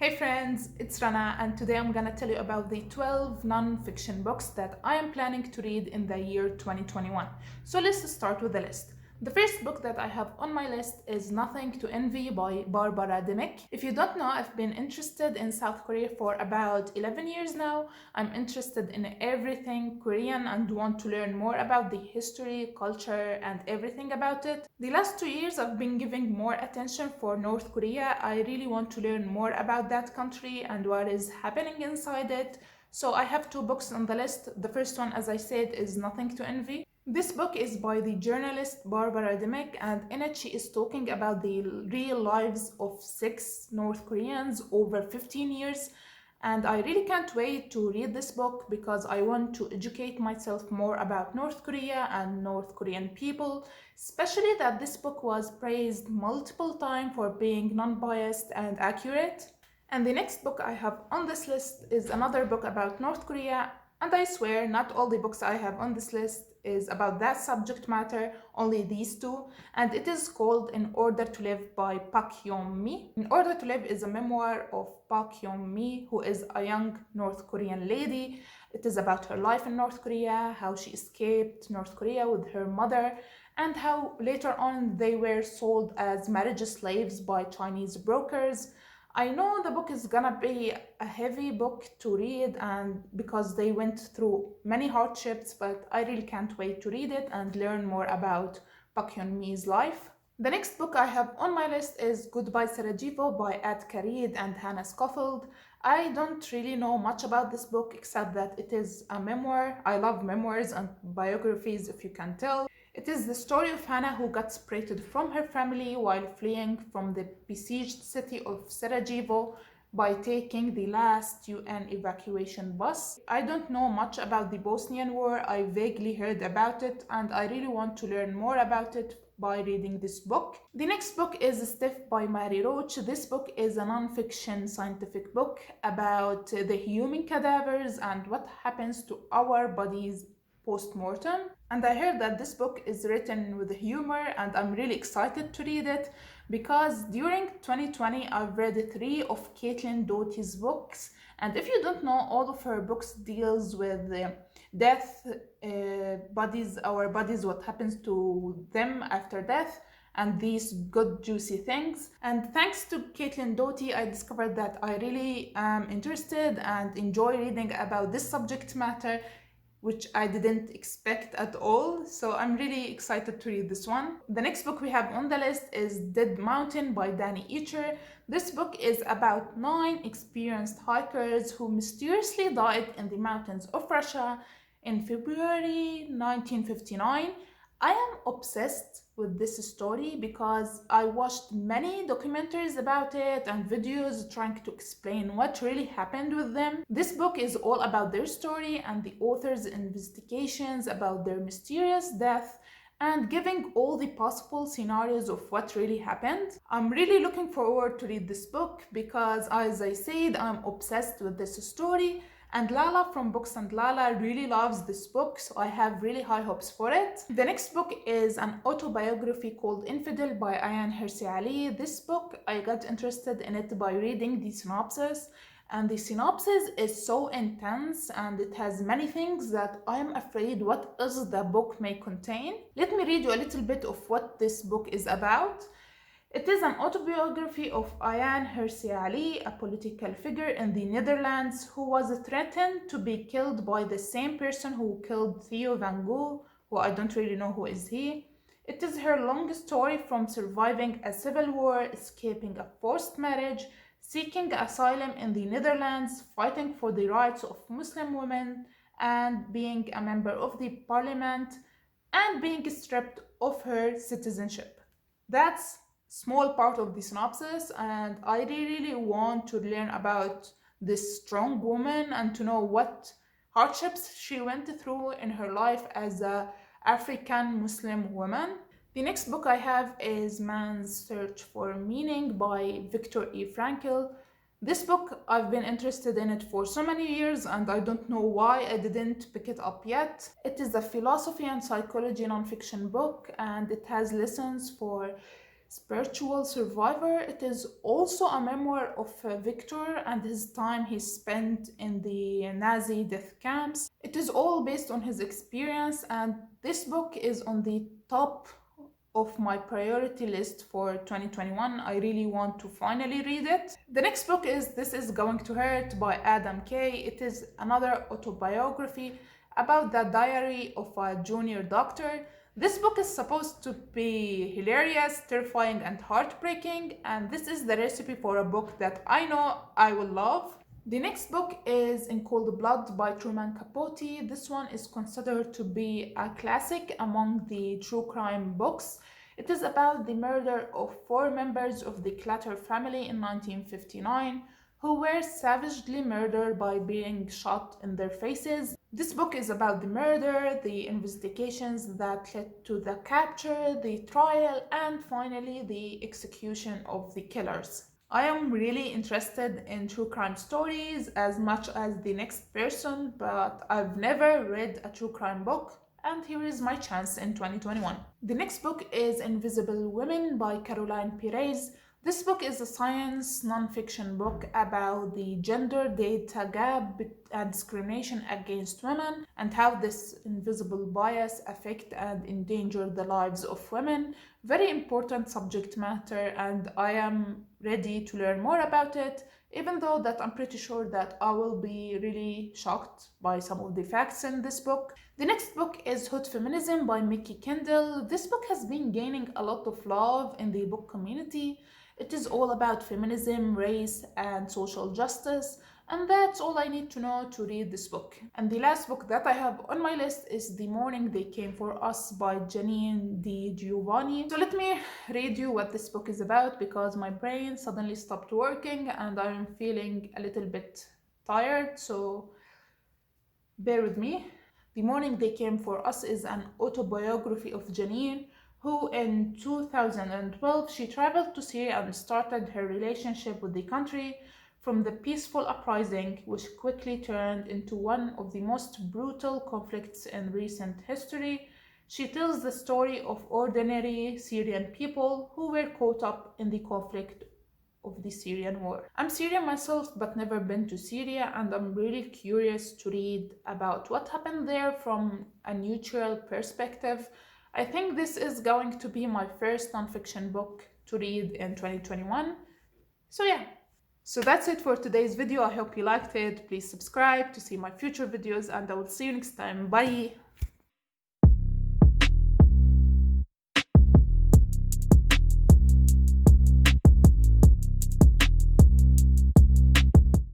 Hey friends, it's Rana, and today I'm gonna tell you about the 12 non-fiction books that I am planning to read in the year 2021. So let's start with the list. The first book that I have on my list is Nothing to Envy by Barbara Demick. If you don't know, I've been interested in South Korea for about 11 years now. I'm interested in everything Korean and want to learn more about the history, culture, and everything about it. The last 2 years I've been giving more attention for North Korea. I really want to learn more about that country and what is happening inside it. So I have two books on the list. The first one, as I said, is Nothing to Envy. This book is by the journalist Barbara Demick, and in it she is talking about the real lives of 6 North Koreans over 15 years. And I really can't wait to read this book because I want to educate myself more about North Korea and North Korean people, especially that this book was praised multiple times for being non-biased and accurate. And the next book I have on this list is another book about North Korea, and I swear not all the books I have on this list is about that subject matter, only these two, and it is called In Order to Live by Park Hyun-mi. In Order to Live is a memoir of Park Hyun-mi, who is a young North Korean lady. It is about her life in North Korea, how she escaped North Korea with her mother, and how later on they were sold as marriage slaves by Chinese brokers. I know the book is gonna be a heavy book to read, and because they went through many hardships, but I really can't wait to read it and learn more about Park Hyun-mi's life. The next book I have on my list is Goodbye Sarajevo by Ad Karid and Hannah Scofield. I don't really know much about this book except that it is a memoir. I love memoirs and biographies, if you can tell. It is the story of Hannah, who got separated from her family while fleeing from the besieged city of Sarajevo by taking the last UN evacuation bus. I don't know much about the Bosnian War. I vaguely heard about it, and I really want to learn more about it by reading this book. The next book is Stiff by Mary Roach. This book is a non-fiction scientific book about the human cadavers and what happens to our bodies post-mortem. And I heard that this book is written with humor, and I'm really excited to read it because during 2020 I've read 3 of Caitlin Doughty's books, and if you don't know, all of her books deals with death, bodies, our bodies, what happens to them after death, and these good juicy things. And thanks to Caitlin Doughty, I discovered that I really am interested and enjoy reading about this subject matter, which I didn't expect at all. So I'm really excited to read this one. The next book we have on the list is Dead Mountain by Danny Eacher. This book is about 9 experienced hikers who mysteriously died in the mountains of Russia in February 1959. I am obsessed with this story because I watched many documentaries about it and videos trying to explain what really happened with them. This book is all about their story and the author's investigations about their mysterious death and giving all the possible scenarios of what really happened. I'm really looking forward to read this book because, as I said, I'm obsessed with this story. And Lala from Books and Lala really loves this book, so I have really high hopes for it. The next book is an autobiography called Infidel by Ayaan Hirsi Ali. This book, I got interested in it by reading the synopsis, and the synopsis is so intense and it has many things that I'm afraid what else the book may contain. Let me read you a little bit of what this book is about. It is an autobiography of Ayaan Hirsi Ali, a political figure in the Netherlands who was threatened to be killed by the same person who killed Theo van Gogh, who I don't really know who is he. It is her long story from surviving a civil war, escaping a forced marriage, seeking asylum in the Netherlands, fighting for the rights of Muslim women, and being a member of the parliament, and being stripped of her citizenship. That's small part of the synopsis, and I really want to learn about this strong woman and to know what hardships she went through in her life as a African Muslim woman. The next book I have is Man's Search for Meaning by Viktor E. Frankl. This book, I've been interested in it for so many years and I don't know why I didn't pick it up yet. It is a philosophy and psychology nonfiction book, and it has lessons for spiritual survivor. It is also a memoir of Victor and his time he spent in the Nazi death camps. It is all based on his experience, and this book is on the top of my priority list for 2021. I really want to finally read it. The next book is This Is Going to Hurt by Adam Kay. It is another autobiography about the diary of a junior doctor. This book is supposed to be hilarious, terrifying, and heartbreaking, and this is the recipe for a book that I know I will love. The next book is In Cold Blood by Truman Capote. This one is considered to be a classic among the true crime books. It is about the murder of 4 members of the Clutter family in 1959 who were savagely murdered by being shot in their faces. This book is about the murder, the investigations that led to the capture, the trial, and finally the execution of the killers. I am really interested in true crime stories as much as the next person, but I've never read a true crime book, and here is my chance in 2021. The next book is Invisible Women by Caroline Perez. This book is a science non-fiction book about the gender data gap and discrimination against women and how this invisible bias affect and endanger the lives of women. Very important subject matter, and I am ready to learn more about it, even though that I'm pretty sure that I will be really shocked by some of the facts in this book. The next book is Hot Feminism by Mickey Kendall. This book has been gaining a lot of love in the book community. It is all about feminism, race, and social justice, and that's all I need to know to read this book. And the last book that I have on my list is The Morning They Came for Us by Janine Di Giovanni. So let me read you what this book is about, because my brain suddenly stopped working and I'm feeling a little bit tired, so bear with me. The Morning They Came for Us is an autobiography of Janine, who in 2012 she traveled to Syria and started her relationship with the country from the peaceful uprising, which quickly turned into one of the most brutal conflicts in recent history. She tells the story of ordinary Syrian people who were caught up in the conflict of the Syrian war. I'm Syrian myself, but never been to Syria, and I'm really curious to read about what happened there from a neutral perspective. I think this is going to be my first nonfiction book to read in 2021. So yeah. So that's it for today's video. I hope you liked it. Please subscribe to see my future videos, and I will see you next time. Bye!